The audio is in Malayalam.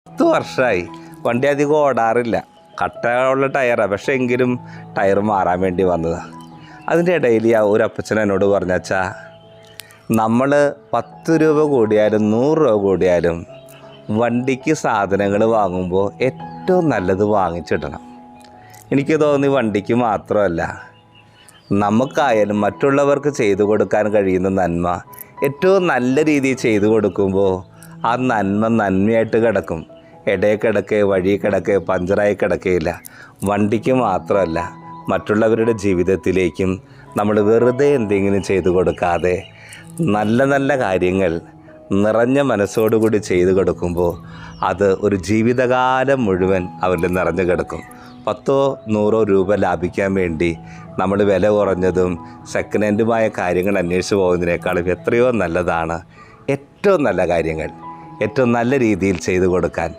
10 വർഷമായി വണ്ടി അധികം ഓടാറില്ല. കട്ടയുള്ള ടയറാണ്, പക്ഷേ എങ്കിലും ടയർ മാറാൻ വേണ്ടി വന്നതാണ്. അതിൻ്റെ ഇടയിൽ ഒരു അപ്പച്ചൻ എന്നോട് പറഞ്ഞാച്ചാ, നമ്മൾ 10 രൂപ കൂടിയാലും 100 രൂപ കൂടിയാലും വണ്ടിക്ക് സാധനങ്ങൾ വാങ്ങുമ്പോൾ ഏറ്റവും നല്ലത് വാങ്ങിച്ചിടണം. എനിക്ക് തോന്നി വണ്ടിക്ക് മാത്രമല്ല, നമുക്കായാലും മറ്റുള്ളവർക്ക് ചെയ്തു കൊടുക്കാൻ കഴിയുന്ന നന്മ ഏറ്റവും നല്ല രീതിയിൽ ചെയ്തു കൊടുക്കുമ്പോൾ ആ നന്മ നന്മയായിട്ട് കിടക്കും. ഇടയിൽ കിടക്കേ, വഴി കിടക്കേ, പഞ്ചറായി കിടക്കുകയില്ല. വണ്ടിക്ക് മാത്രമല്ല, മറ്റുള്ളവരുടെ ജീവിതത്തിലേക്കും നമ്മൾ വെറുതെ എന്തെങ്കിലും ചെയ്തു കൊടുക്കാതെ നല്ല നല്ല കാര്യങ്ങൾ നിറഞ്ഞ മനസ്സോടുകൂടി ചെയ്തു കൊടുക്കുമ്പോൾ അത് ഒരു ജീവിതകാലം മുഴുവൻ അവരിൽ നിറഞ്ഞു കിടക്കും. 10 100 രൂപ ലാഭിക്കാൻ വേണ്ടി നമ്മൾ വില കുറഞ്ഞതും സെക്കൻഡ് ഹാൻഡുമായ കാര്യങ്ങൾ അന്വേഷിച്ച് പോകുന്നതിനേക്കാളും എത്രയോ നല്ലതാണ് ഏറ്റവും നല്ല കാര്യങ്ങൾ ഏറ്റവും നല്ല രീതിയിൽ ചെയ്തു കൊടുക്കാൻ